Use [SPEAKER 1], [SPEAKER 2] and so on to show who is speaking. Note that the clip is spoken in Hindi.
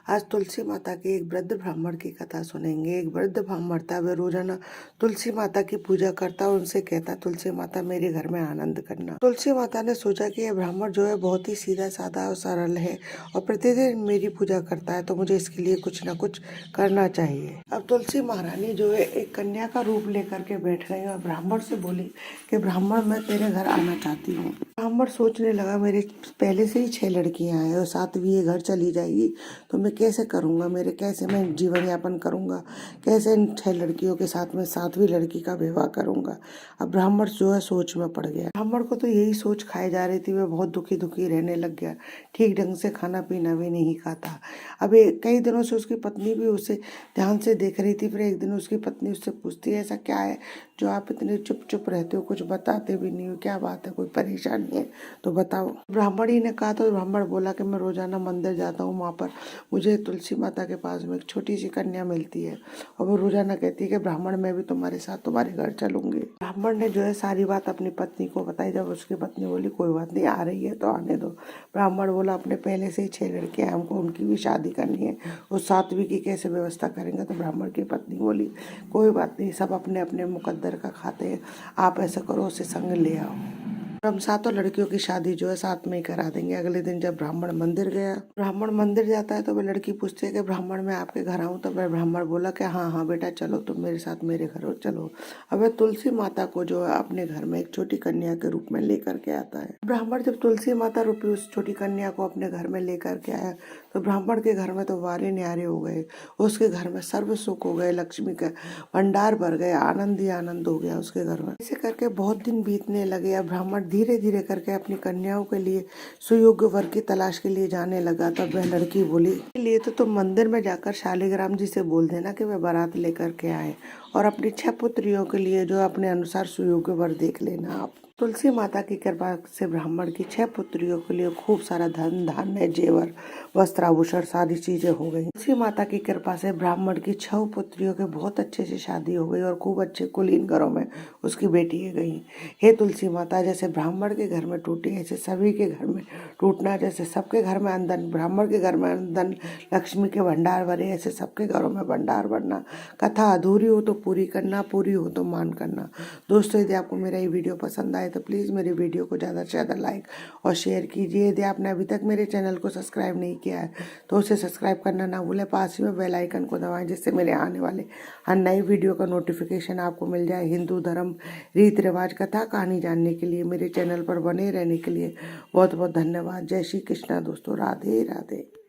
[SPEAKER 1] आज तुलसी माता के एक वृद्ध ब्राह्मण की कथा सुनेंगे। एक वृद्ध ब्राह्मण था, वह रोजाना तुलसी माता की पूजा करता और उनसे कहता, तुलसी माता मेरे घर में आनंद करना। तुलसी माता ने सोचा कि यह ब्राह्मण जो है बहुत ही सीधा साधा और सरल है और प्रतिदिन मेरी पूजा करता है, तो मुझे इसके लिए कुछ न कुछ करना चाहिए। अब तुलसी महारानी जो है एक कन्या का रूप लेकर के बैठ गई और ब्राह्मण से बोली कि ब्राह्मण, मैं तेरे घर आना चाहती हूँ। ब्राह्मण सोचने लगा, मेरे पहले से ही 6 लड़कियां हैं और 7वीं ये घर चली जाएगी तो मैं कैसे करूँगा, कैसे मैं जीवन यापन करूँगा, कैसे इन 6 लड़कियों के साथ में 7वीं लड़की का विवाह करूँगा। अब ब्राह्मण जो है सोच में पड़ गया। ब्राह्मण को तो यही सोच खाई जा रही थी, वह बहुत दुखी दुखी रहने लग गया। ठीक ढंग से खाना पीना भी नहीं खाता। अब कई दिनों से उसकी पत्नी भी उसे ध्यान से देख रही थी। फिर एक दिन उसकी पत्नी उससे पूछती है, ऐसा क्या है जो आप इतने चुप चुप रहते हो, कुछ बताते भी नहीं हो, क्या बात है, कोई परेशानी है तो बताओ। ब्राह्मणी ने कहा तो ब्राह्मण बोला कि मैं रोजाना मंदिर जाता हूँ, वहाँ पर मुझे तुलसी माता के पास में एक छोटी सी कन्या मिलती है और वो रोजाना कहती है कि ब्राह्मण, मैं भी तुम्हारे साथ तुम्हारे घर चलूंगी। ब्राह्मण ने जो है सारी बात अपनी पत्नी को बताई। जब उसकी पत्नी बोली कोई बात नहीं, आ रही है तो आने दो। ब्राह्मण बोला, अपने पहले से ही 6 लड़कियां हैं, हमको उनकी भी शादी करनी है, उस 7वीं की कैसे व्यवस्था करेंगे। तो ब्राह्मण की पत्नी बोली, कोई बात नहीं, सब अपने अपने मुकद्दर का खाते हैं, आप ऐसा करो उसे संग ले आओ, हम 7 लड़कियों की शादी जो है साथ में ही करा देंगे। अगले दिन जब ब्राह्मण मंदिर गया, ब्राह्मण मंदिर जाता है तो वह लड़की पूछती है कि ब्राह्मण, मैं आपके घर आऊँ। तो वह ब्राह्मण बोला कि हाँ हाँ बेटा, चलो तुम मेरे साथ मेरे घर चलो। अब वह तुलसी माता को जो है अपने घर में एक छोटी कन्या के रूप में लेकर के आता है। ब्राह्मण जब तुलसी माता रूपी उस छोटी कन्या को अपने घर में लेकर के आया तो ब्राह्मण के घर में तो वारे न्यारे हो गए। उसके घर में सर्व सुख हो गए, लक्ष्मी का भंडार भर गए, आनंद ही आनंद हो गया उसके घर में। ऐसे करके बहुत दिन बीतने लगे। अब ब्राह्मण धीरे धीरे करके अपनी कन्याओं के लिए सुयोग्य वर की तलाश के लिए जाने लगा। तब वह लड़की बोली, लिए तो तुम मंदिर में जाकर शालिग्राम जी से बोल देना कि वह बारात लेकर के आए और अपनी 6 पुत्रियों के लिए जो अपने अनुसार सुयोग्य वर देख लेना आप। तुलसी माता की कृपा से ब्राह्मण की 6 पुत्रियों के लिए खूब सारा धन धान्य जेवर वस्त्राभूषण सारी चीजें हो गई। तुलसी माता की कृपा से ब्राह्मण की 6 पुत्रियों के बहुत अच्छे से शादी हो गई और खूब अच्छे कुलीन घरों में उसकी बेटियां गई। हे तुलसी माता, जैसे ब्राह्मण के घर में टूटी ऐसे सभी के घर में टूटना, जैसे सबके घर में अंधन, ब्राह्मण के घर में अंधन, लक्ष्मी के भंडार भरे, ऐसे सबके घरों में भंडार भरना। कथा अधूरी हो तो पूरी करना, पूरी हो तो मान करना। दोस्तों, यदि आपको मेरा ये वीडियो पसंद आए तो प्लीज़ मेरे वीडियो को ज़्यादा से ज़्यादा लाइक और शेयर कीजिए। यदि आपने अभी तक मेरे चैनल को सब्सक्राइब नहीं किया है तो उसे सब्सक्राइब करना ना भूलें। पास ही में बेल आइकन को दबाएं जिससे मेरे आने वाले हर नई वीडियो का नोटिफिकेशन आपको मिल जाए। हिंदू धर्म, रीति रिवाज, कथा कहानी जानने के लिए, मेरे चैनल पर बने रहने के लिए बहुत बहुत धन्यवाद। जय श्री कृष्णा दोस्तों, राधे राधे।